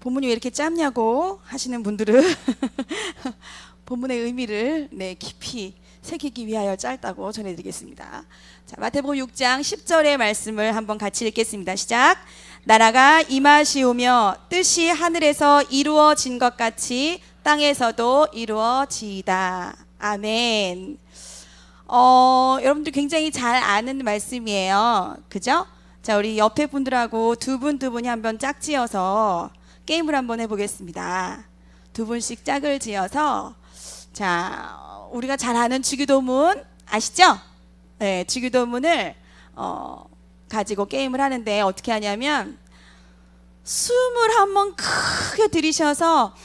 본문이 왜 이렇게 짧냐고 하시는 분들은 본문의 의미를 깊이 새기기 위하여 짧다고 전해드리겠습니다. 자, 마태복음 6장 10절의 말씀을 한번 같이 읽겠습니다. 시작. 나라가 임하시오며 뜻이 하늘에서 이루어진 것 같이 땅에서도 이루어지이다. 아멘. 여러분들 굉장히 잘 아는 말씀이에요. 그죠? 자, 우리 옆에 분들하고 두 분이 한번 짝지어서 게임을 한번 해보겠습니다. 두 분씩 짝을 지어서, 자, 우리가 잘 아는 주기도문 아시죠? 네, 주기도문을 가지고 게임을 하는데 어떻게 하냐면 숨을 한번 크게 들이셔서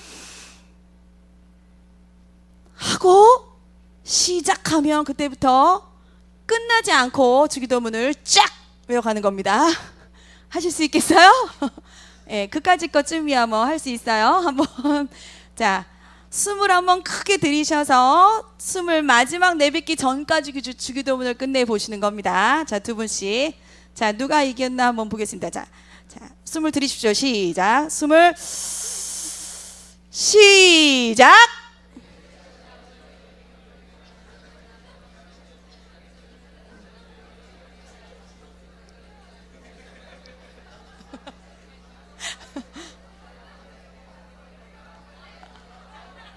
하고 시작하면 그때부터 끝나지 않고 주기도문을 쫙 외워가는 겁니다. 하실 수 있겠어요? 예, 그까짓 것쯤이야 뭐 할 수 있어요. 한번 자, 숨을 한번 크게 들이셔서 숨을 마지막 내뱉기 전까지 주기도문을 끝내 보시는 겁니다. 자, 두 분씩. 자, 누가 이겼나 한번 보겠습니다. 자, 숨을 들이십시오. 시작. 숨을 시작.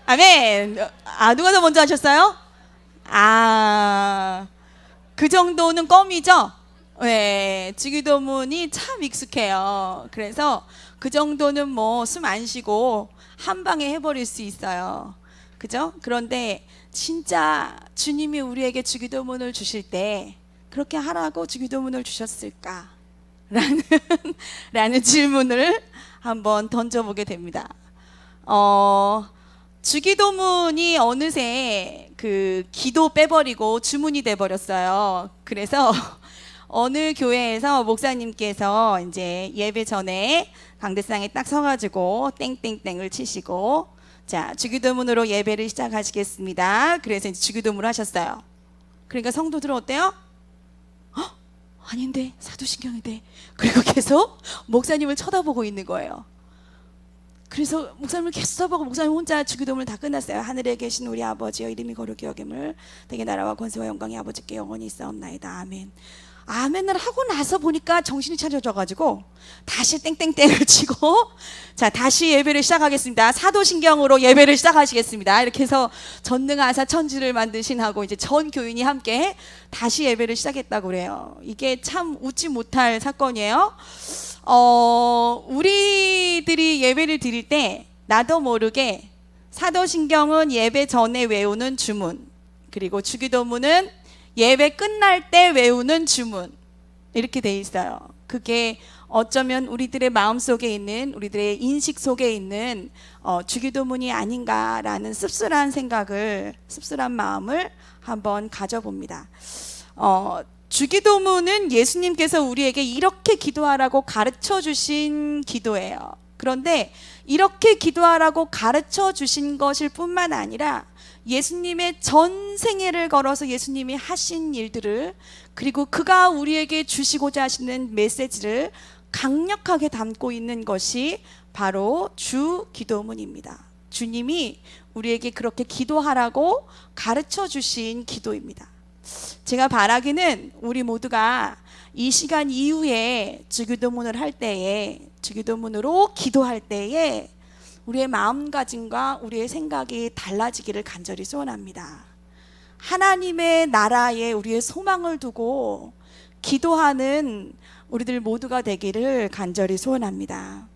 아멘. 누가 더 먼저 하셨어요? 그 정도는 껌이죠? 네, 주기도문이 참 익숙해요. 그래서 그 정도는 뭐 숨 안 쉬고 한 방에 해버릴 수 있어요. 그죠? 그런데 진짜 주님이 우리에게 주기도문을 주실 때 그렇게 하라고 주기도문을 주셨을까? 라는 질문을 한번 던져보게 됩니다. 주기도문이 어느새 그 기도 빼버리고 주문이 돼버렸어요. 그래서 어느 교회에서 목사님께서 이제 예배 전에 강대상에 딱 서가지고 땡땡땡을 치시고, 자, 주기도문으로 예배를 시작하시겠습니다. 그래서 이제 주기도문을 하셨어요. 그러니까 성도들은 어때요? 아닌데, 사도신경인데. 그리고 계속 목사님을 쳐다보고 있는 거예요. 그래서 목사님을 계속 쳐다보고 목사님 혼자 주기도문을 다 끝났어요. 하늘에 계신 우리 아버지여, 이름이 거룩히 여김을, 되게 나라와 권세와 영광이 아버지께 영원히 있사옵나이다. 아멘. 아멘을 하고 나서 보니까 정신이 차려져가지고 다시 땡땡땡을 치고, 자, 다시 예배를 시작하겠습니다. 사도신경으로 예배를 시작하시겠습니다. 이렇게 해서 전능하사 천지를 만드신 하고 이제 전 교인이 함께 다시 예배를 시작했다고 그래요. 이게 참 웃지 못할 사건이에요. 우리들이 예배를 드릴 때 나도 모르게 사도신경은 예배 전에 외우는 주문, 그리고 주기도문은 예배 끝날 때 외우는 주문, 이렇게 돼 있어요. 그게 어쩌면 우리들의 마음속에 있는, 우리들의 인식 속에 있는 주기도문이 아닌가라는 씁쓸한 생각을, 씁쓸한 마음을 한번 가져봅니다. 주기도문은 예수님께서 우리에게 이렇게 기도하라고 가르쳐 주신 기도예요. 그런데 이렇게 기도하라고 가르쳐 주신 것일 뿐만 아니라 예수님의 전 생애를 걸어서 예수님이 하신 일들을, 그리고 그가 우리에게 주시고자 하시는 메시지를 강력하게 담고 있는 것이 바로 주기도문입니다. 주님이 우리에게 그렇게 기도하라고 가르쳐 주신 기도입니다. 제가 바라기는 우리 모두가 이 시간 이후에 주기도문을 할 때에, 주기도문으로 기도할 때에 우리의 마음가짐과 우리의 생각이 달라지기를 간절히 소원합니다. 하나님의 나라에 우리의 소망을 두고 기도하는 우리들 모두가 되기를 간절히 소원합니다.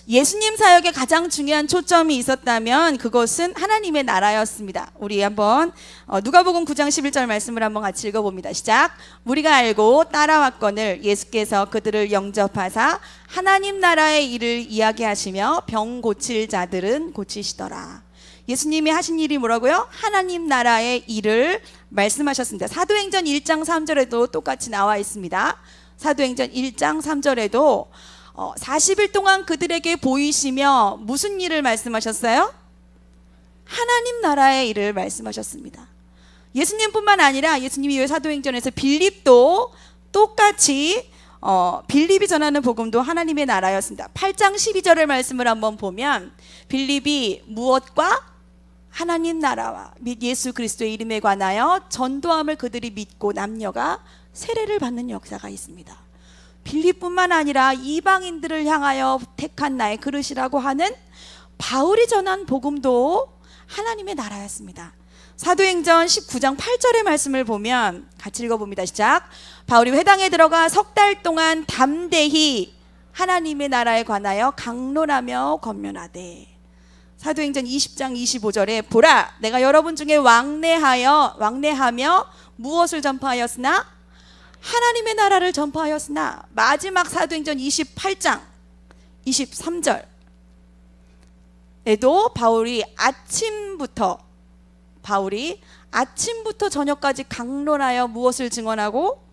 예수님 사역에 가장 중요한 초점이 있었다면 그것은 하나님의 나라였습니다. 우리 한번 누가복음 9장 11절 말씀을 한번 같이 읽어봅니다. 시작. 무리가 알고 따라왔거늘 예수께서 그들을 영접하사 하나님 나라의 일을 이야기하시며 병 고칠 자들은 고치시더라. 예수님이 하신 일이 뭐라고요? 하나님 나라의 일을 말씀하셨습니다. 사도행전 1장 3절에도 똑같이 나와 있습니다. 사도행전 1장 3절에도 40일 동안 그들에게 보이시며 무슨 일을 말씀하셨어요? 하나님 나라의 일을 말씀하셨습니다. 예수님뿐만 아니라 예수님이 사도행전에서 빌립도 똑같이 빌립이 전하는 복음도 하나님의 나라였습니다. 8장 12절의 말씀을 한번 보면 빌립이 무엇과 하나님 나라와 및 예수 그리스도의 이름에 관하여 전도함을 그들이 믿고 남녀가 세례를 받는 역사가 있습니다. 빌립뿐만 아니라 이방인들을 향하여 택한 나의 그릇이라고 하는 바울이 전한 복음도 하나님의 나라였습니다. 사도행전 19장 8절의 말씀을 보면 같이 읽어봅니다. 시작. 바울이 회당에 들어가 석 달 동안 담대히 하나님의 나라에 관하여 강론하며 권면하되. 사도행전 20장 25절에 보라 내가 여러분 중에 왕래하며 무엇을 전파하였으나 하나님의 나라를 전파하였으나. 마지막 사도행전 28장 23절에도 바울이 아침부터 저녁까지 강론하여 무엇을 증언하고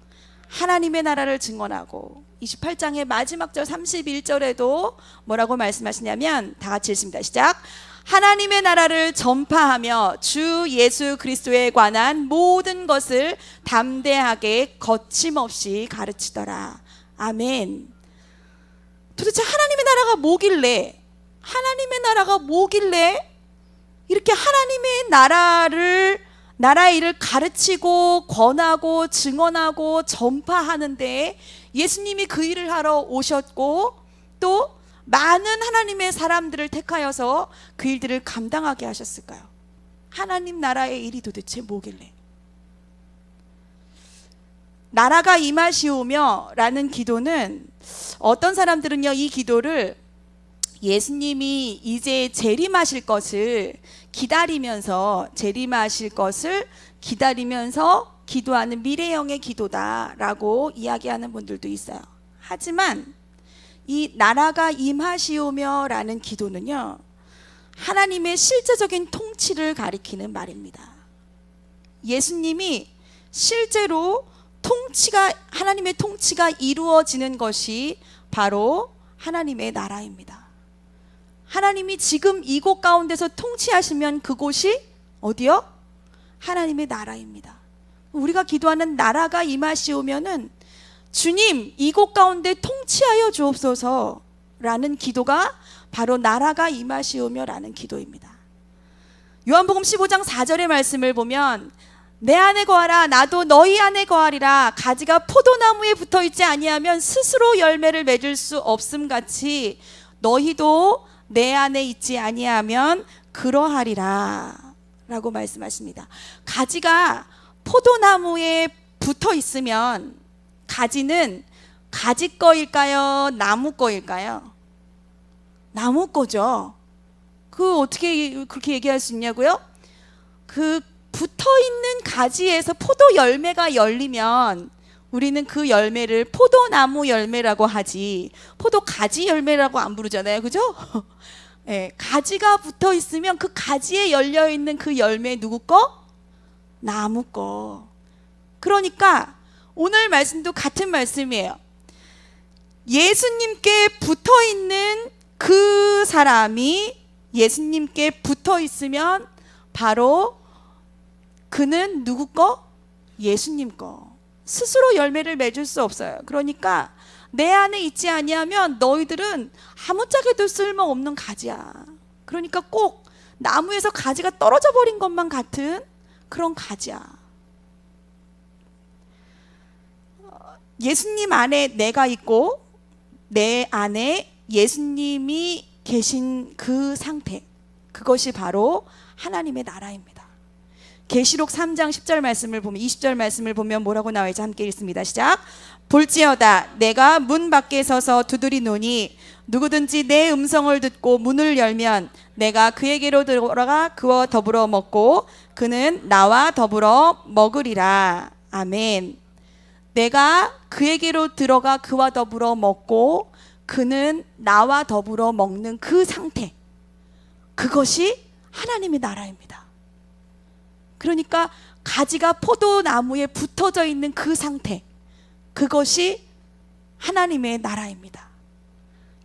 하나님의 나라를 증언하고. 28장의 마지막 절 31절에도 뭐라고 말씀하시냐면 다 같이 읽습니다. 시작. 하나님의 나라를 전파하며 주 예수 그리스도에 관한 모든 것을 담대하게 거침없이 가르치더라. 아멘. 도대체 하나님의 나라가 뭐길래 이렇게 하나님의 나라의 일을 가르치고 권하고 증언하고 전파하는데 예수님이 그 일을 하러 오셨고 또 많은 하나님의 사람들을 택하여서 그 일들을 감당하게 하셨을까요? 하나님 나라의 일이 도대체 뭐길래? 나라가 임하시오며 라는 기도는 어떤 사람들은요, 이 기도를 예수님이 이제 재림하실 것을 기다리면서 기도하는 미래형의 기도다라고 이야기하는 분들도 있어요. 하지만 이 나라가 임하시오며 라는 기도는요, 하나님의 실제적인 통치를 가리키는 말입니다. 예수님이 실제로 하나님의 통치가 이루어지는 것이 바로 하나님의 나라입니다. 하나님이 지금 이곳 가운데서 통치하시면 그곳이 어디요? 하나님의 나라입니다. 우리가 기도하는 나라가 임하시오면은 주님 이곳 가운데 통치하여 주옵소서 라는 기도가 바로 나라가 임하시오며 라는 기도입니다. 요한복음 15장 4절의 말씀을 보면 내 안에 거하라 나도 너희 안에 거하리라. 가지가 포도나무에 붙어있지 아니하면 스스로 열매를 맺을 수 없음같이 너희도 내 안에 있지 아니하면 그러하리라 라고 말씀하십니다. 가지가 포도나무에 붙어 있으면 가지는 가지 거일까요? 나무 거일까요? 나무 거죠. 어떻게 그렇게 얘기할 수 있냐고요? 붙어 있는 가지에서 포도 열매가 열리면 우리는 그 열매를 포도나무 열매라고 하지 포도 가지 열매라고 안 부르잖아요. 그죠? 네, 가지가 붙어 있으면 그 가지에 열려 있는 그 열매 누구 거? 나무 거. 그러니까 오늘 말씀도 같은 말씀이에요. 예수님께 붙어 있는 그 사람이 예수님께 붙어 있으면 바로 그는 누구 거? 예수님 거. 스스로 열매를 맺을 수 없어요. 그러니까 내 안에 있지 아니하면 너희들은 아무짝에도 쓸모없는 가지야. 그러니까 꼭 나무에서 가지가 떨어져 버린 것만 같은 그런 가지야. 예수님 안에 내가 있고 내 안에 예수님이 계신 그 상태, 그것이 바로 하나님의 나라입니다. 계시록 3장 10절 말씀을 보면 20절 말씀을 보면 뭐라고 나와있지? 함께 읽습니다. 시작. 볼지어다 내가 문 밖에 서서 두드리노니 누구든지 내 음성을 듣고 문을 열면 내가 그에게로 들어가 그와 더불어 먹고 그는 나와 더불어 먹으리라. 아멘. 내가 그에게로 들어가 그와 더불어 먹고 그는 나와 더불어 먹는 그 상태, 그것이 하나님의 나라입니다. 그러니까 가지가 포도나무에 붙어져 있는 그 상태, 그것이 하나님의 나라입니다.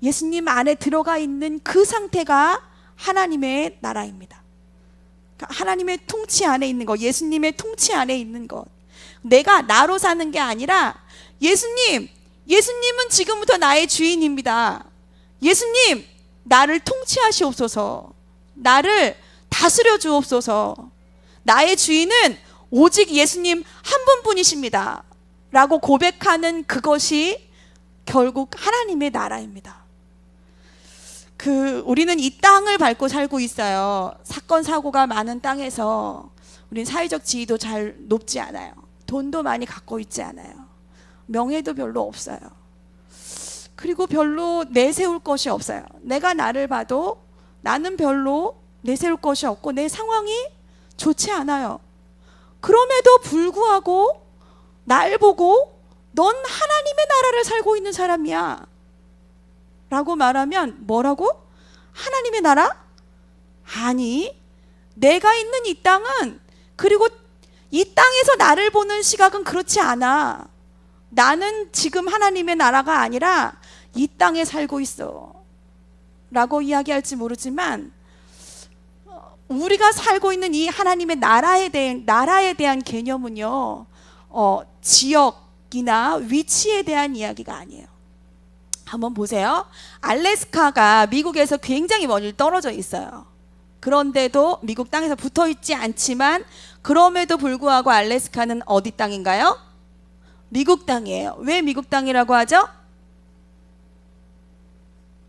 예수님 안에 들어가 있는 그 상태가 하나님의 나라입니다. 하나님의 통치 안에 있는 것, 예수님의 통치 안에 있는 것. 내가 나로 사는 게 아니라 예수님, 예수님은 지금부터 나의 주인입니다. 예수님, 나를 통치하시옵소서. 나를 다스려 주옵소서. 나의 주인은 오직 예수님 한 분뿐이십니다. 라고 고백하는 그것이 결국 하나님의 나라입니다. 우리는 이 땅을 밟고 살고 있어요. 사건 사고가 많은 땅에서 우린 사회적 지위도 잘 높지 않아요. 돈도 많이 갖고 있지 않아요. 명예도 별로 없어요. 그리고 별로 내세울 것이 없어요. 내가 나를 봐도 나는 별로 내세울 것이 없고 내 상황이 좋지 않아요. 그럼에도 불구하고 날 보고 넌 하나님의 나라를 살고 있는 사람이야 라고 말하면 뭐라고? 하나님의 나라? 아니, 내가 있는 이 땅은, 그리고 이 땅에서 나를 보는 시각은 그렇지 않아. 나는 지금 하나님의 나라가 아니라 이 땅에 살고 있어 라고 이야기할지 모르지만, 우리가 살고 있는 이 하나님의 나라에 대한 개념은요, 지역이나 위치에 대한 이야기가 아니에요. 한번 보세요. 알래스카가 미국에서 굉장히 멀리 떨어져 있어요. 그런데도 미국 땅에서 붙어 있지 않지만 그럼에도 불구하고 알래스카는 어디 땅인가요? 미국 땅이에요. 왜 미국 땅이라고 하죠?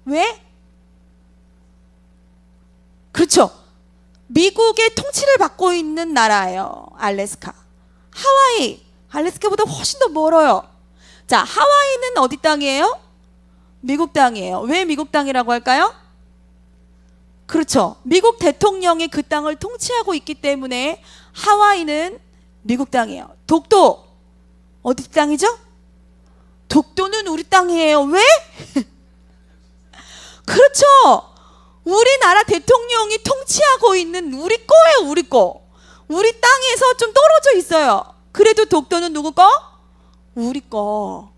왜? 그렇죠. 미국의 통치를 받고 있는 나라예요. 알래스카. 하와이, 알래스카보다 훨씬 더 멀어요. 자, 하와이는 어디 땅이에요? 미국 땅이에요. 왜 미국 땅이라고 할까요? 그렇죠. 미국 대통령이 그 땅을 통치하고 있기 때문에 하와이는 미국 땅이에요. 독도 어디 땅이죠? 독도는 우리 땅이에요. 왜? 그렇죠. 우리나라 대통령이 통치하고 있는 우리 거예요. 우리 거. 우리 땅에서 좀 떨어져 있어요. 그래도 독도는 누구 거? 우리 거.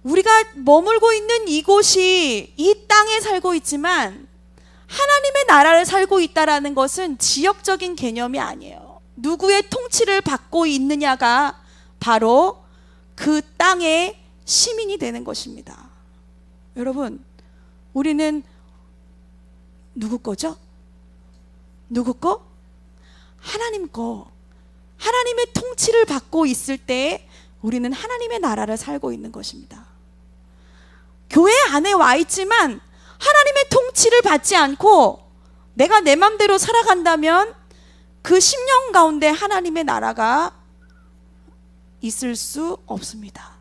우리가 머물고 있는 이곳이 이 땅에 살고 있지만 하나님의 나라를 살고 있다라는 것은 지역적인 개념이 아니에요. 누구의 통치를 받고 있느냐가 바로 그 땅의 시민이 되는 것입니다. 여러분, 우리는 누구 거죠? 누구 거? 하나님 거. 하나님의 통치를 받고 있을 때 우리는 하나님의 나라를 살고 있는 것입니다. 교회 안에 와 있지만 하나님의 통치를 받지 않고 내가 내 맘대로 살아간다면 그 심령 가운데 하나님의 나라가 있을 수 없습니다.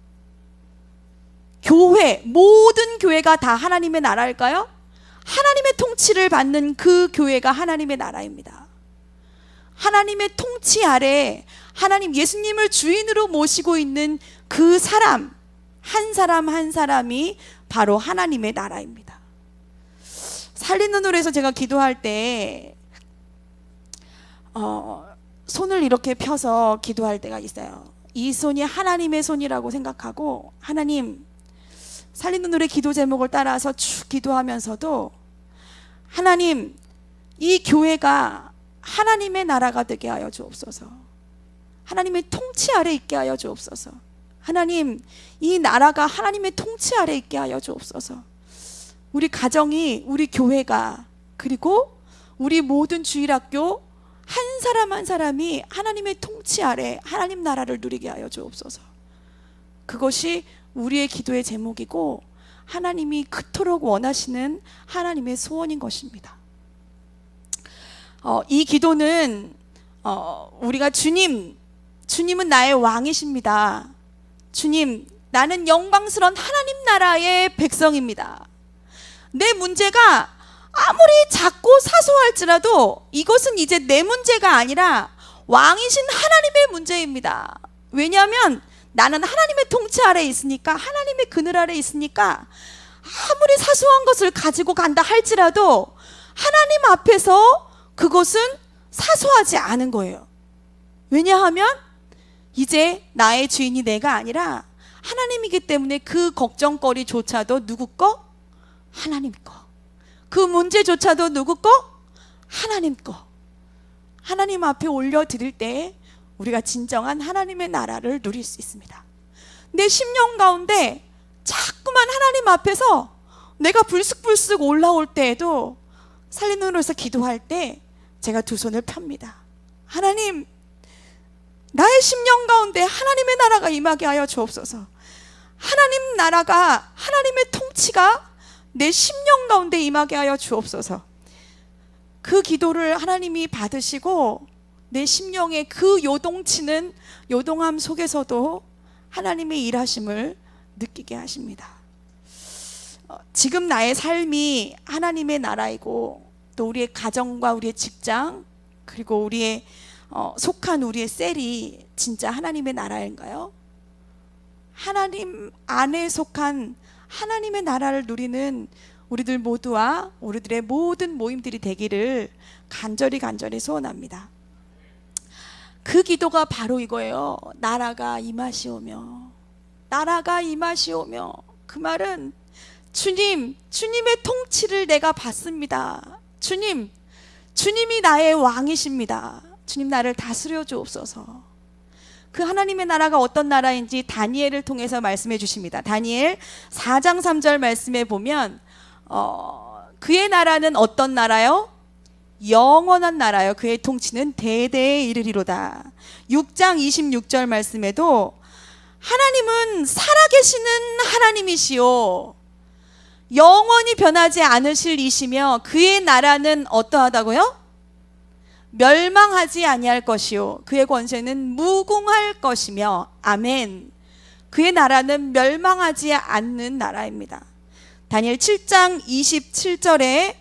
교회, 모든 교회가 다 하나님의 나라일까요? 하나님의 통치를 받는 그 교회가 하나님의 나라입니다. 하나님의 통치 아래 하나님 예수님을 주인으로 모시고 있는 그 사람, 한 사람 한 사람이 바로 하나님의 나라입니다. 살리는 노래에서 제가 기도할 때 손을 이렇게 펴서 기도할 때가 있어요. 이 손이 하나님의 손이라고 생각하고, 하나님, 살리는 노래 기도 제목을 따라서 쭉 기도하면서도 하나님, 이 교회가 하나님의 나라가 되게 하여 주옵소서. 하나님의 통치 아래 있게 하여 주옵소서. 하나님, 이 나라가 하나님의 통치 아래 있게 하여 주옵소서. 우리 가정이, 우리 교회가, 그리고 우리 모든 주일학교 한 사람 한 사람이 하나님의 통치 아래 하나님 나라를 누리게 하여 주옵소서. 그것이 우리의 기도의 제목이고 하나님이 그토록 원하시는 하나님의 소원인 것입니다. 이 기도는 우리가 주님은 나의 왕이십니다. 주님, 나는 영광스러운 하나님 나라의 백성입니다. 내 문제가 아무리 작고 사소할지라도 이것은 이제 내 문제가 아니라 왕이신 하나님의 문제입니다. 왜냐하면 나는 하나님의 통치 아래에 있으니까, 하나님의 그늘 아래에 있으니까 아무리 사소한 것을 가지고 간다 할지라도 하나님 앞에서 그것은 사소하지 않은 거예요. 왜냐하면 이제 나의 주인이 내가 아니라 하나님이기 때문에 그 걱정거리조차도 누구 거? 하나님 거. 그 문제조차도 누구 거? 하나님 거. 하나님 앞에 올려드릴 때 우리가 진정한 하나님의 나라를 누릴 수 있습니다. 내 심령 가운데 자꾸만 하나님 앞에서 내가 불쑥불쑥 올라올 때에도 살림으로서 기도할 때 제가 두 손을 펴니다. 하나님, 나의 심령 가운데 하나님의 나라가 임하게 하여 주옵소서. 하나님 나라가, 하나님의 통치가 내 심령 가운데 임하게 하여 주옵소서. 그 기도를 하나님이 받으시고 내 심령의 그 요동치는 요동함 속에서도 하나님의 일하심을 느끼게 하십니다. 지금 나의 삶이 하나님의 나라이고 또 우리의 가정과 우리의 직장 그리고 우리의 속한 우리의 셀이 진짜 하나님의 나라인가요? 하나님 안에 속한 하나님의 나라를 누리는 우리들 모두와 우리들의 모든 모임들이 되기를 간절히 소원합니다. 그 기도가 바로 이거예요. 나라가 임하시오며, 나라가 임하시오며. 그 말은 주님, 주님의 통치를 내가 받습니다. 주님, 주님이 나의 왕이십니다. 주님, 나를 다스려 주옵소서. 그 하나님의 나라가 어떤 나라인지 다니엘을 통해서 말씀해 주십니다. 다니엘 4장 3절 말씀에 보면 그의 나라는 어떤 나라요? 영원한 나라요. 그의 통치는 대대에 이르리로다. 6장 26절 말씀에도 하나님은 살아계시는 하나님이시오, 영원히 변하지 않으실 이시며 그의 나라는 어떠하다고요? 멸망하지 아니할 것이요 그의 권세는 무궁할 것이며. 아멘. 그의 나라는 멸망하지 않는 나라입니다. 다니엘 7장 27절에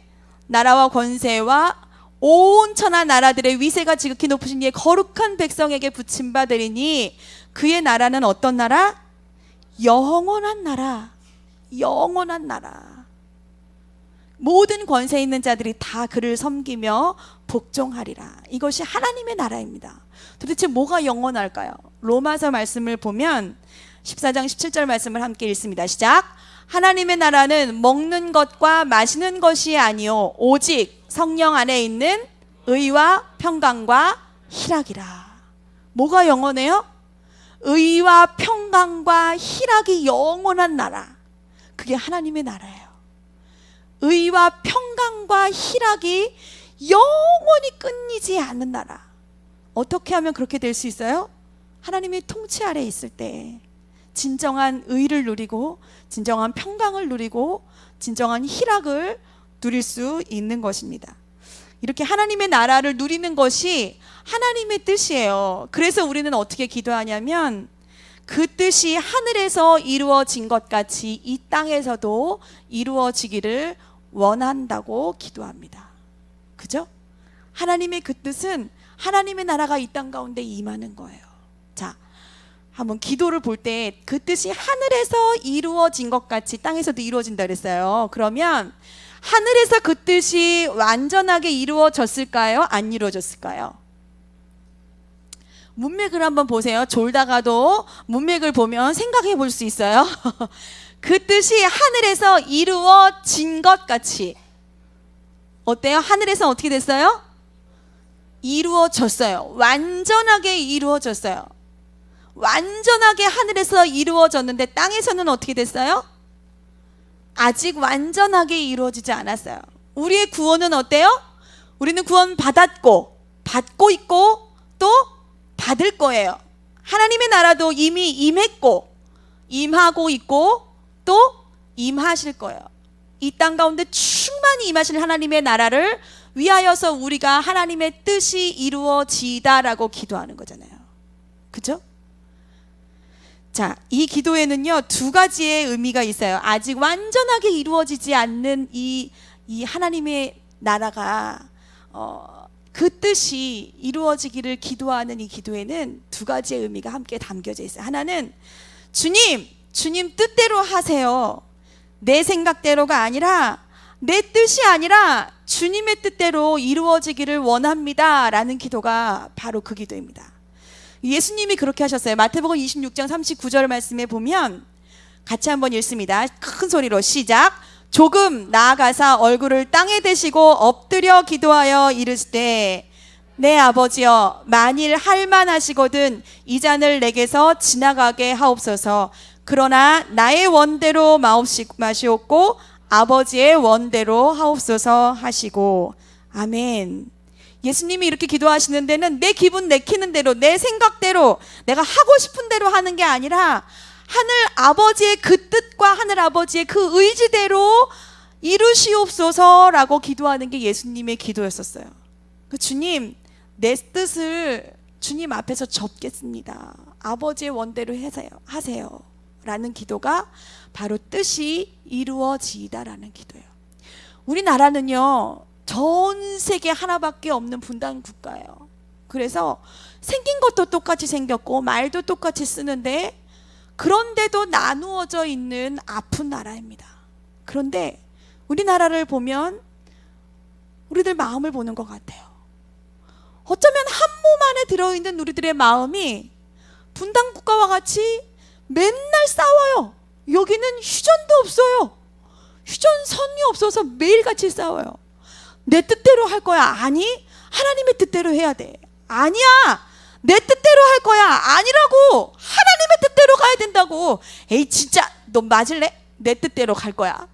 나라와 권세와 온 천하 나라들의 위세가 지극히 높으신 이의 거룩한 백성에게 붙임받으리니 그의 나라는 어떤 나라? 영원한 나라. 영원한 나라. 모든 권세 있는 자들이 다 그를 섬기며 복종하리라. 이것이 하나님의 나라입니다. 도대체 뭐가 영원할까요? 로마서 말씀을 보면 14장 17절 말씀을 함께 읽습니다. 시작. 하나님의 나라는 먹는 것과 마시는 것이 아니요 오직 성령 안에 있는 의와 평강과 희락이라. 뭐가 영원해요? 의와 평강과 희락이 영원한 나라. 그게 하나님의 나라예요. 의와 평강과 희락이 영원히 끊이지 않는 나라. 어떻게 하면 그렇게 될 수 있어요? 하나님의 통치 아래에 있을 때 진정한 의를 누리고 진정한 평강을 누리고 진정한 희락을 누릴 수 있는 것입니다. 이렇게 하나님의 나라를 누리는 것이 하나님의 뜻이에요. 그래서 우리는 어떻게 기도하냐면 그 뜻이 하늘에서 이루어진 것 같이 이 땅에서도 이루어지기를 원한다고 기도합니다. 그죠? 하나님의 그 뜻은 하나님의 나라가 이 땅 가운데 임하는 거예요. 자, 한번 기도를 볼 때 그 뜻이 하늘에서 이루어진 것 같이 땅에서도 이루어진다 그랬어요. 그러면 하늘에서 그 뜻이 완전하게 이루어졌을까요? 안 이루어졌을까요? 문맥을 한번 보세요. 졸다가도 문맥을 보면 생각해 볼 수 있어요. 그 뜻이 하늘에서 이루어진 것 같이. 어때요? 하늘에서 어떻게 됐어요? 이루어졌어요. 완전하게 이루어졌어요. 완전하게 하늘에서 이루어졌는데 땅에서는 어떻게 됐어요? 아직 완전하게 이루어지지 않았어요. 우리의 구원은 어때요? 우리는 구원 받았고 받고 있고 또 받을 거예요. 하나님의 나라도 이미 임했고 임하고 있고 또 임하실 거예요. 이 땅 가운데 충만히 임하실 하나님의 나라를 위하여서 우리가 하나님의 뜻이 이루어지다라고 기도하는 거잖아요. 그죠? 자, 이 기도에는요 두 가지의 의미가 있어요. 아직 완전하게 이루어지지 않는 이 하나님의 나라가 그 뜻이 이루어지기를 기도하는 이 기도에는 두 가지의 의미가 함께 담겨져 있어요. 하나는 주님 뜻대로 하세요. 내 생각대로가 아니라 내 뜻이 아니라 주님의 뜻대로 이루어지기를 원합니다 라는 기도가 바로 그 기도입니다. 예수님이 그렇게 하셨어요. 마태복음 26장 39절 말씀에 보면 같이 한번 읽습니다. 큰 소리로 시작. 조금 나아가사 얼굴을 땅에 대시고 엎드려 기도하여 이르시되 내 아버지여 만일 할만하시거든 이 잔을 내게서 지나가게 하옵소서. 그러나 나의 원대로 마시옵고 아버지의 원대로 하옵소서 하시고. 아멘. 예수님이 이렇게 기도하시는 데는 내 기분 내키는 대로, 내 생각대로, 내가 하고 싶은 대로 하는 게 아니라 하늘 아버지의 그 뜻과 하늘 아버지의 그 의지대로 이루시옵소서라고 기도하는 게 예수님의 기도였었어요. 주님, 내 뜻을 주님 앞에서 접겠습니다. 아버지의 원대로 하세요. 라는 기도가 바로 뜻이 이루어지이다라는 기도예요. 우리나라는요, 전 세계 하나밖에 없는 분단 국가예요. 그래서 생긴 것도 똑같이 생겼고 말도 똑같이 쓰는데, 그런데도 나누어져 있는 아픈 나라입니다. 그런데 우리나라를 보면 우리들 마음을 보는 것 같아요. 어쩌면 한 몸 안에 들어있는 우리들의 마음이 분단 국가와 같이 맨날 싸워요. 여기는 휴전도 없어요. 휴전선이 없어서 매일같이 싸워요. 내 뜻대로 할 거야. 아니, 하나님의 뜻대로 해야 돼. 아니야, 내 뜻대로 할 거야. 아니라고, 하나님의 뜻대로 가야 된다고. 에이 진짜 너 맞을래? 내 뜻대로 갈 거야.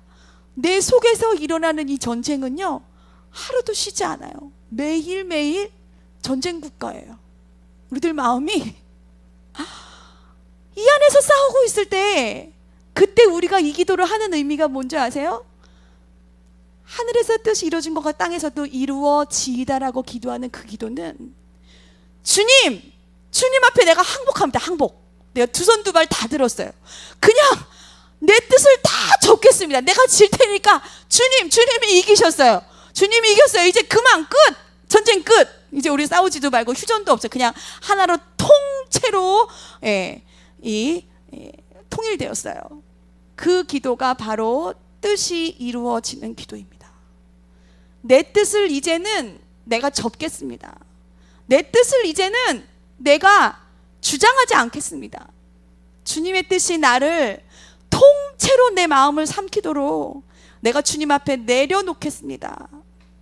내 속에서 일어나는 이 전쟁은요, 하루도 쉬지 않아요. 매일매일 전쟁 국가예요. 우리들 마음이 이 안에서 싸우고 있을 때, 그때 우리가 이 기도를 하는 의미가 뭔지 아세요? 하늘에서 뜻이 이루어진 것과 땅에서도 이루어지이다라고 기도하는 그 기도는, 주님 앞에 내가 항복합니다. 항복. 내가 두 손 두 발 다 들었어요. 그냥 내 뜻을 다 접겠습니다. 내가 질 테니까 주님이 이기셨어요. 주님이 이겼어요. 이제 그만, 끝. 전쟁 끝. 이제 우리 싸우지도 말고 휴전도 없어요. 그냥 하나로 통째로 통일되었어요. 그 기도가 바로 뜻이 이루어지는 기도입니다. 내 뜻을 이제는 내가 접겠습니다. 내 뜻을 이제는 내가 주장하지 않겠습니다. 주님의 뜻이 나를 통째로 내 마음을 삼키도록 내가 주님 앞에 내려놓겠습니다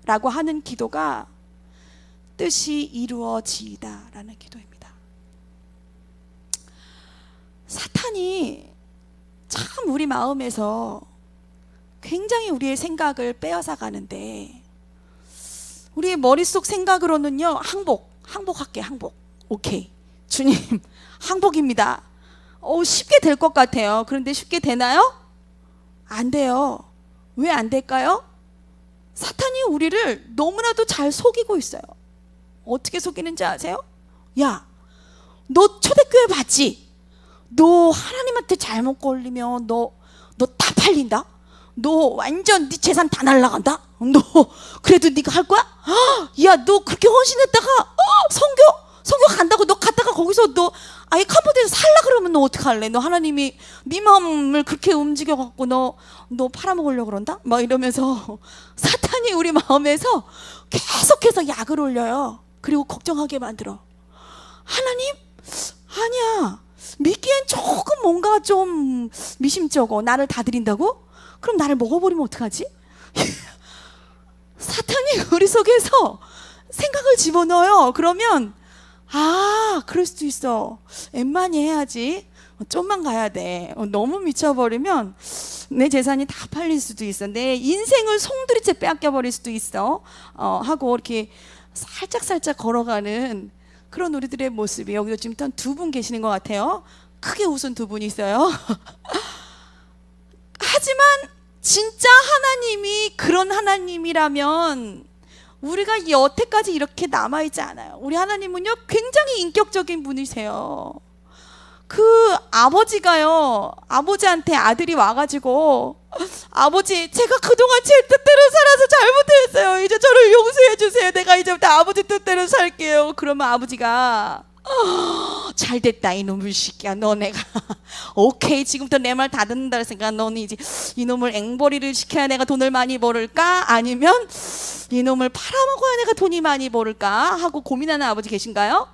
라고 하는 기도가 뜻이 이루어지이다 라는 기도입니다. 사탄이 참 우리 마음에서 굉장히 우리의 생각을 빼앗아 가는데, 우리의 머릿속 생각으로는요, 항복할게. 항복. 오케이, 주님 항복입니다. 쉽게 될 것 같아요. 그런데 쉽게 되나요? 안 돼요. 왜 안 될까요? 사탄이 우리를 너무나도 잘 속이고 있어요. 어떻게 속이는지 아세요? 야, 너 초대교회 봤지? 너 하나님한테 잘못 걸리면 너 다 팔린다? 너 완전 네 재산 다 날라간다? 너 그래도 네가 할 거야? 야, 너 그렇게 헌신했다가 성교 간다고 너 갔다가 거기서 너 아예 캄보디아에서 살라 그러면 너 어떡할래? 너 하나님이 네 마음을 그렇게 움직여갖고 너 팔아먹으려고 그런다? 막 이러면서 사탄이 우리 마음에서 계속해서 약을 올려요. 그리고 걱정하게 만들어. 하나님? 아니야, 믿기엔 조금 뭔가 좀 미심쩍어. 나를 다 드린다고? 그럼 나를 먹어버리면 어떡하지? 사탄이 우리 속에서 생각을 집어넣어요. 그러면 그럴 수도 있어. 엠만이 해야지. 좀만 가야 돼. 너무 미쳐버리면 내 재산이 다 팔릴 수도 있어. 내 인생을 송두리째 빼앗겨버릴 수도 있어. 하고 이렇게 살짝 걸어가는 그런 우리들의 모습이 여기도 지금 한 두 분 계시는 것 같아요. 크게 웃은 두 분이 있어요. 하지만 진짜 하나님이 그런 하나님이라면 우리가 여태까지 이렇게 남아있지 않아요. 우리 하나님은요, 굉장히 인격적인 분이세요. 그 아버지가요, 아버지한테 아들이 와가지고, 아버지, 제가 그동안 제 뜻대로 살아서 잘못했어요. 이제 저를 용서해 주세요. 내가 이제부터 아버지 뜻대로 살게요. 그러면 아버지가 잘 됐다 이놈의 새끼야. 너 내가 오케이, 지금부터 내 말 다 듣는다 했으니까 너는 이제 이놈을 앵벌이를 시켜야 내가 돈을 많이 벌을까? 아니면 이놈을 팔아먹어야 내가 돈이 많이 벌을까? 하고 고민하는 아버지 계신가요?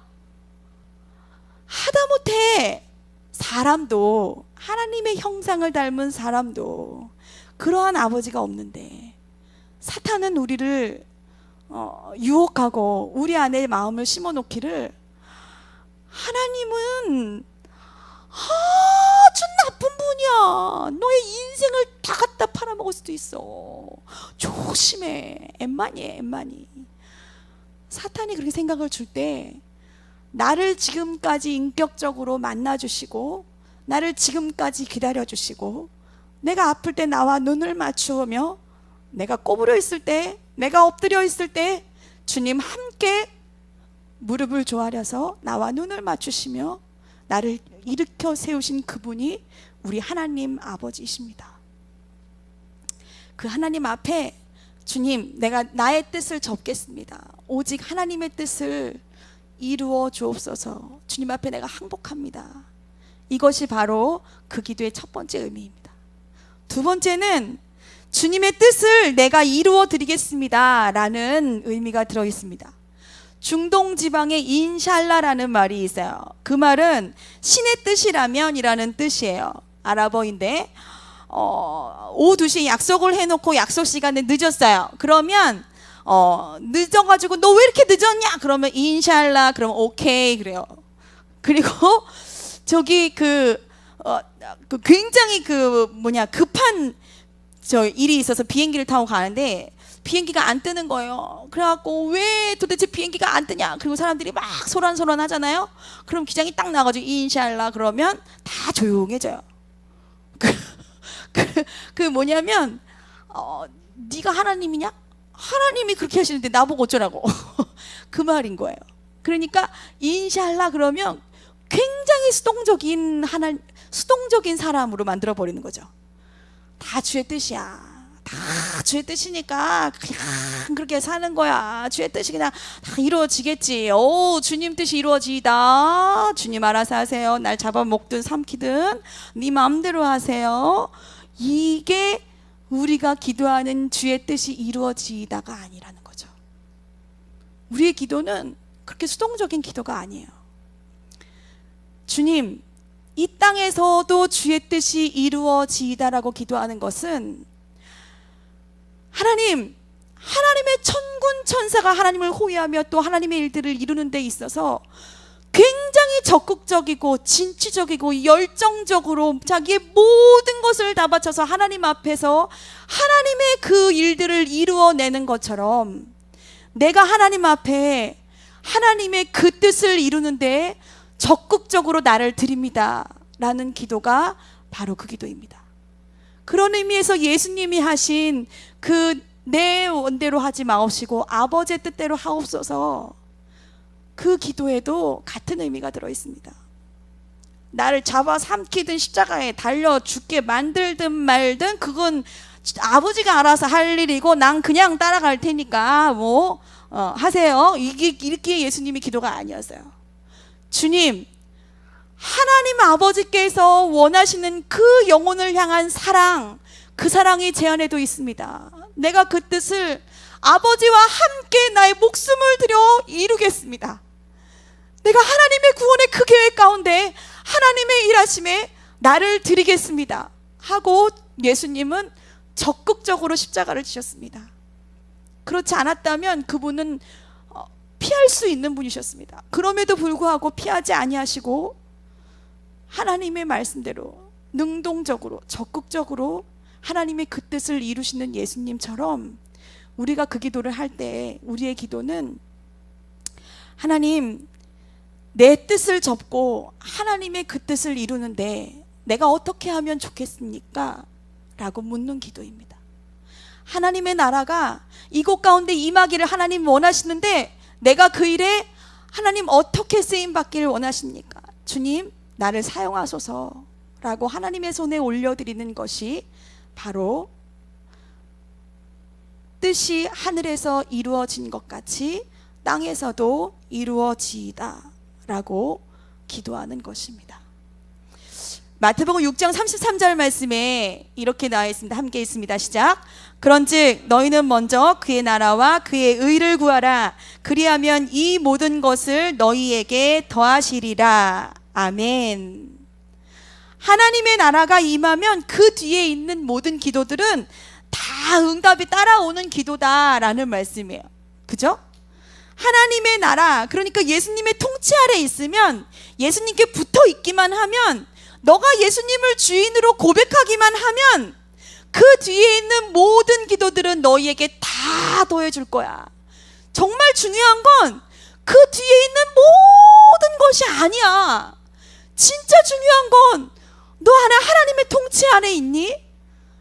하다못해 사람도, 하나님의 형상을 닮은 사람도 그러한 아버지가 없는데, 사탄은 우리를 유혹하고 우리 안에 마음을 심어놓기를, 하나님은 아주 나쁜 분이야. 너의 인생을 다 갖다 팔아먹을 수도 있어. 조심해. 엠마니에 엠마니. 사탄이 그렇게 생각을 줄 때 나를 지금까지 인격적으로 만나주시고 나를 지금까지 기다려주시고 내가 아플 때 나와 눈을 맞추며 내가 꼬부려 있을 때 내가 엎드려 있을 때 주님 함께 무릎을 조아려서 나와 눈을 맞추시며 나를 일으켜 세우신 그분이 우리 하나님 아버지이십니다. 그 하나님 앞에 주님, 내가 나의 뜻을 접겠습니다. 오직 하나님의 뜻을 이루어 주옵소서. 주님 앞에 내가 항복합니다. 이것이 바로 그 기도의 첫 번째 의미입니다. 두 번째는 주님의 뜻을 내가 이루어 드리겠습니다 라는 의미가 들어 있습니다. 중동 지방에 인샬라라는 말이 있어요. 그 말은 신의 뜻이라면 이라는 뜻이에요. 아랍어인데 오후 2시에 약속을 해놓고 약속 시간에 늦었어요. 그러면 늦어가지고 너 왜 이렇게 늦었냐? 그러면 인샬라 그러면 오케이 그래요. 그리고 저기 굉장히 급한 일이 있어서 비행기를 타고 가는데 비행기가 안 뜨는 거예요. 그래갖고 왜 도대체 비행기가 안 뜨냐? 그리고 사람들이 막 소란소란 하잖아요. 그럼 기장이 딱 나가지고 인샬라 그러면 다 조용해져요. 뭐냐면 네가 하나님이냐? 하나님이 그렇게 하시는데 나보고 어쩌라고. 그 말인 거예요. 그러니까 인샬라 그러면 굉장히 수동적인 사람으로 만들어 버리는 거죠. 다 주의 뜻이야. 다 주의 뜻이니까 그냥 그렇게 사는 거야. 주의 뜻이 그냥 다 이루어지겠지. 오, 주님 뜻이 이루어지다. 주님 알아서 하세요. 날 잡아먹든 삼키든 네 마음대로 하세요. 이게 우리가 기도하는 주의 뜻이 이루어지다가 아니라는 거죠. 우리의 기도는 그렇게 수동적인 기도가 아니에요. 주님, 이 땅에서도 주의 뜻이 이루어지다라고 기도하는 것은 하나님의 천군 천사가 하나님을 호위하며 또 하나님의 일들을 이루는 데 있어서 굉장히 적극적이고 진취적이고 열정적으로 자기의 모든 것을 다 바쳐서 하나님 앞에서 하나님의 그 일들을 이루어내는 것처럼 내가 하나님 앞에 하나님의 그 뜻을 이루는데 적극적으로 나를 드립니다 라는 기도가 바로 그 기도입니다. 그런 의미에서 예수님이 하신 내 원대로 하지 마옵시고 아버지의 뜻대로 하옵소서, 그 기도에도 같은 의미가 들어 있습니다. 나를 잡아 삼키든 십자가에 달려 죽게 만들든 말든 그건 아버지가 알아서 할 일이고 난 그냥 따라갈 테니까 하세요. 이렇게 예수님의 기도가 아니었어요. 주님, 하나님 아버지께서 원하시는 그 영혼을 향한 사랑, 그 사랑이 제 안에도 있습니다. 내가 그 뜻을 아버지와 함께 나의 목숨을 들여 이루겠습니다. 내가 하나님의 구원의 그 계획 가운데 하나님의 일하심에 나를 드리겠습니다 하고 예수님은 적극적으로 십자가를 지셨습니다. 그렇지 않았다면 그분은 피할 수 있는 분이셨습니다. 그럼에도 불구하고 피하지 아니하시고 하나님의 말씀대로 능동적으로 적극적으로 하나님의 그 뜻을 이루시는 예수님처럼 우리가 그 기도를 할 때 우리의 기도는 하나님, 내 뜻을 접고 하나님의 그 뜻을 이루는데 내가 어떻게 하면 좋겠습니까? 라고 묻는 기도입니다. 하나님의 나라가 이곳 가운데 임하기를 하나님 원하시는데 내가 그 일에 하나님 어떻게 쓰임받기를 원하십니까? 주님, 나를 사용하소서 라고 하나님의 손에 올려드리는 것이 바로 뜻이 하늘에서 이루어진 것 같이 땅에서도 이루어지이다 라고 기도하는 것입니다. 마태복음 6장 33절 말씀에 이렇게 나와 있습니다. 함께 있습니다. 시작. 그런즉 너희는 먼저 그의 나라와 그의 의를 구하라. 그리하면 이 모든 것을 너희에게 더하시리라. 아멘. 하나님의 나라가 임하면 그 뒤에 있는 모든 기도들은 다 응답이 따라오는 기도다라는 말씀이에요. 그죠? 하나님의 나라, 그러니까 예수님의 통치 아래 있으면, 예수님께 붙어 있기만 하면 너가 예수님을 주인으로 고백하기만 하면 그 뒤에 있는 모든 기도들은 너희에게 다 더해줄 거야. 정말 중요한 건 그 뒤에 있는 모든 것이 아니야. 진짜 중요한 건 너 안에 하나님의 통치 안에 있니?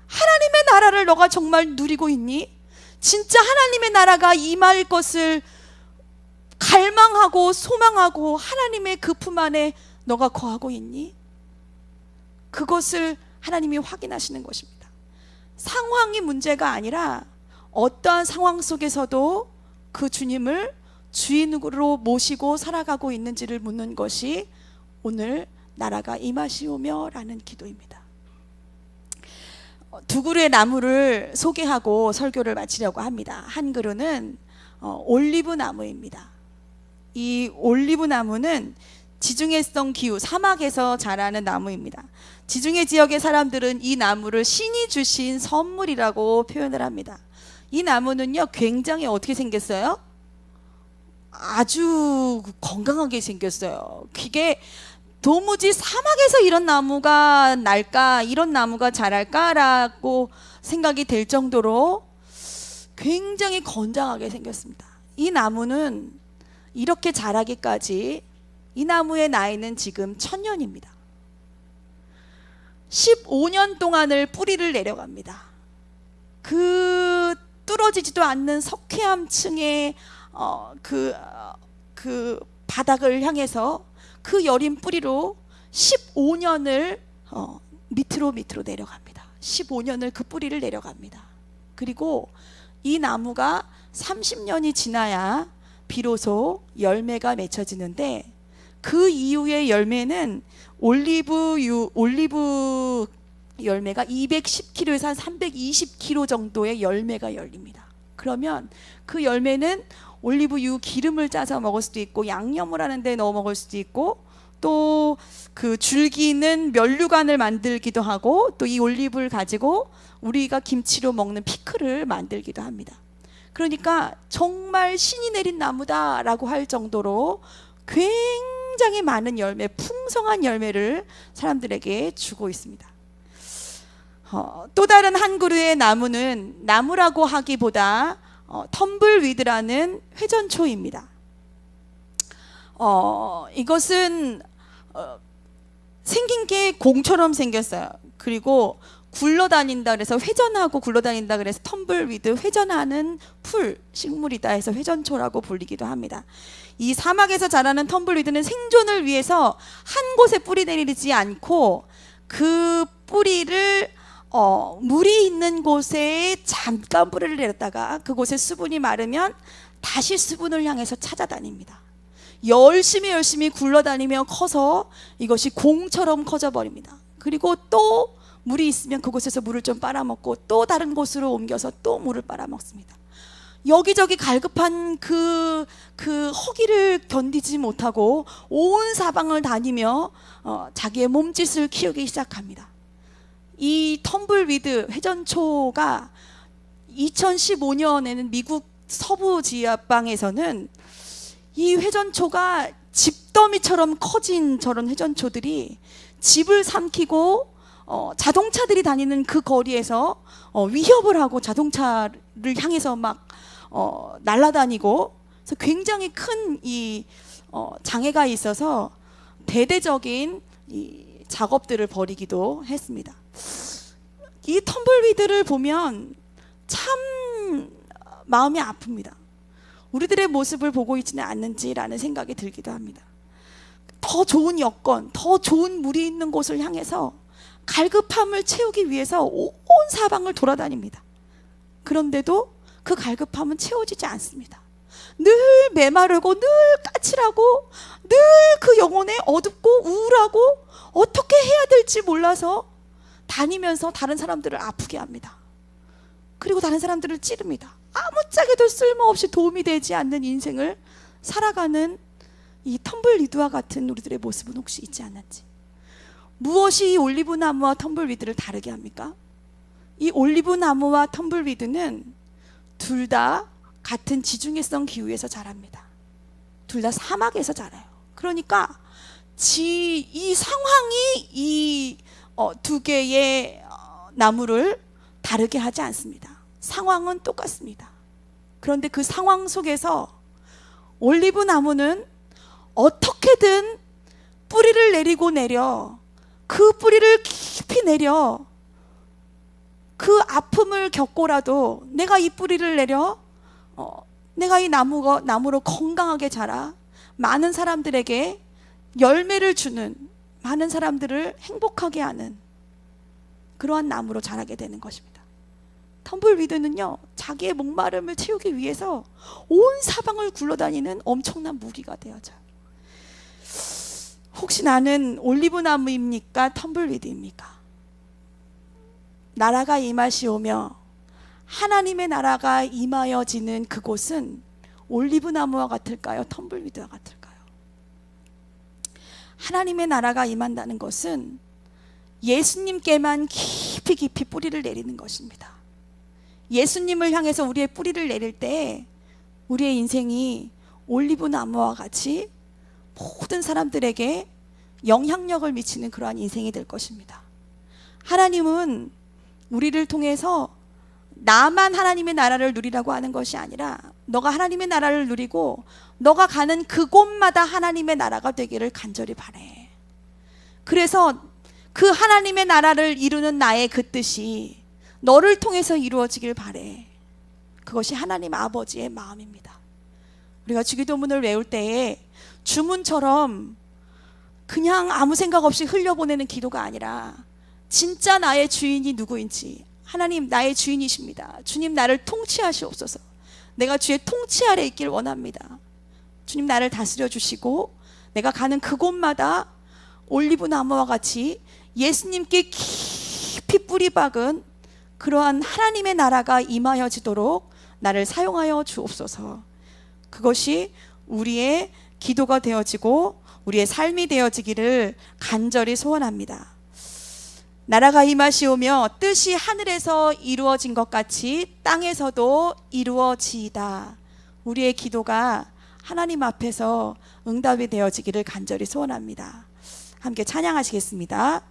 하나님의 나라를 너가 정말 누리고 있니? 진짜 하나님의 나라가 임할 것을 갈망하고 소망하고 하나님의 그 품 안에 너가 거하고 있니? 그것을 하나님이 확인하시는 것입니다. 상황이 문제가 아니라 어떠한 상황 속에서도 그 주님을 주인으로 모시고 살아가고 있는지를 묻는 것이 오늘 나라가 임하시오며 라는 기도입니다. 두 그루의 나무를 소개하고 설교를 마치려고 합니다. 한 그루는 올리브 나무입니다. 이 올리브 나무는 지중해성 기후, 사막에서 자라는 나무입니다. 지중해 지역의 사람들은 이 나무를 신이 주신 선물이라고 표현을 합니다. 이 나무는요, 굉장히 어떻게 생겼어요? 아주 건강하게 생겼어요. 그게 도무지 사막에서 이런 나무가 날까, 이런 나무가 자랄까라고 생각이 될 정도로 굉장히 건장하게 생겼습니다. 이 나무는 이렇게 자라기까지 이 나무의 나이는 지금 1000년입니다. 15년 동안을 뿌리를 내려갑니다. 그 뚫어지지도 않는 석회암층의 그 바닥을 향해서 그 여린 뿌리로 15년을 밑으로 내려갑니다. 15년을 그 뿌리를 내려갑니다. 그리고 이 나무가 30년이 지나야 비로소 열매가 맺혀지는데, 그 이후의 열매는 올리브 열매가 210kg에서 한 320kg 정도의 열매가 열립니다. 그러면 그 열매는 올리브유 기름을 짜서 먹을 수도 있고, 양념을 하는데 넣어 먹을 수도 있고, 또 그 줄기는 면류관을 만들기도 하고, 또 이 올리브를 가지고 우리가 김치로 먹는 피클을 만들기도 합니다. 그러니까 정말 신이 내린 나무다라고 할 정도로 굉장히 많은 열매, 풍성한 열매를 사람들에게 주고 있습니다. 또 다른 한 그루의 나무는 나무라고 하기보다 텀블위드라는 회전초입니다. 이것은 생긴 게 공처럼 생겼어요. 그리고 굴러다닌다 그래서 회전하고 굴러다닌다 그래서 텀블위드, 회전하는 풀, 식물이다 해서 회전초라고 불리기도 합니다. 이 사막에서 자라는 텀블위드는 생존을 위해서 한 곳에 뿌리 내리지 않고 그 뿌리를 물이 있는 곳에 잠깐 뿌리를 내렸다가 그곳에 수분이 마르면 다시 수분을 향해서 찾아다닙니다. 열심히 굴러다니며 커서 이것이 공처럼 커져버립니다. 그리고 또 물이 있으면 그곳에서 물을 좀 빨아먹고 또 다른 곳으로 옮겨서 또 물을 빨아먹습니다. 여기저기 갈급한 그 허기를 견디지 못하고 온 사방을 다니며 자기의 몸짓을 키우기 시작합니다. 이 텀블위드 회전초가 2015년에는 미국 서부 지방에서는 이 회전초가 집더미처럼 커진 저런 회전초들이 집을 삼키고 자동차들이 다니는 그 거리에서 위협을 하고 자동차를 향해서 막 날아다니고, 그래서 굉장히 큰 이 장애가 있어서 대대적인 이 작업들을 벌이기도 했습니다. 이 텀블위드를 보면 참 마음이 아픕니다. 우리들의 모습을 보고 있지는 않는지라는 생각이 들기도 합니다. 더 좋은 여건, 더 좋은 물이 있는 곳을 향해서 갈급함을 채우기 위해서 온 사방을 돌아다닙니다. 그런데도 그 갈급함은 채워지지 않습니다. 늘 메마르고 늘 까칠하고 늘 그 영혼에 어둡고 우울하고 어떻게 해야 될지 몰라서 다니면서 다른 사람들을 아프게 합니다. 그리고 다른 사람들을 찌릅니다. 아무짝에도 쓸모없이 도움이 되지 않는 인생을 살아가는 이 텀블위드와 같은 우리들의 모습은 혹시 있지 않는지. 무엇이 이 올리브나무와 텀블위드를 다르게 합니까? 이 올리브나무와 텀블위드는 둘 다 같은 지중해성 기후에서 자랍니다. 둘 다 사막에서 자라요. 그러니까 이 상황이 이 두 개의 나무를 다르게 하지 않습니다. 상황은 똑같습니다. 그런데 그 상황 속에서 올리브 나무는 어떻게든 뿌리를 내려 그 뿌리를 깊이 내려 그 아픔을 겪고라도 내가 이 뿌리를 내려 내가 이 나무로 건강하게 자라 많은 사람들에게 열매를 주는, 많은 사람들을 행복하게 하는 그러한 나무로 자라게 되는 것입니다. 텀블위드는요, 자기의 목마름을 채우기 위해서 온 사방을 굴러다니는 엄청난 무기가 되어져요. 혹시 나는 올리브나무입니까? 텀블위드입니까? 나라가 임하시오며 하나님의 나라가 임하여지는 그곳은 올리브나무와 같을까요? 텀블위드와 같을까요? 하나님의 나라가 임한다는 것은 예수님께만 깊이 깊이 뿌리를 내리는 것입니다. 예수님을 향해서 우리의 뿌리를 내릴 때 우리의 인생이 올리브나무와 같이 모든 사람들에게 영향력을 미치는 그러한 인생이 될 것입니다. 하나님은 우리를 통해서 나만 하나님의 나라를 누리라고 하는 것이 아니라 너가 하나님의 나라를 누리고 너가 가는 그곳마다 하나님의 나라가 되기를 간절히 바래. 그래서 그 하나님의 나라를 이루는 나의 그 뜻이 너를 통해서 이루어지길 바래. 그것이 하나님 아버지의 마음입니다. 우리가 주기도문을 외울 때에 주문처럼 그냥 아무 생각 없이 흘려보내는 기도가 아니라 진짜 나의 주인이 누구인지, 하나님 나의 주인이십니다. 주님 나를 통치하시옵소서. 내가 주의 통치 아래 있길 원합니다. 주님 나를 다스려 주시고 내가 가는 그곳마다 올리브 나무와 같이 예수님께 깊이 뿌리 박은 그러한 하나님의 나라가 임하여지도록 나를 사용하여 주옵소서. 그것이 우리의 기도가 되어지고 우리의 삶이 되어지기를 간절히 소원합니다. 나라가 임하시오며 뜻이 하늘에서 이루어진 것 같이 땅에서도 이루어지이다. 우리의 기도가 하나님 앞에서 응답이 되어지기를 간절히 소원합니다. 함께 찬양하시겠습니다.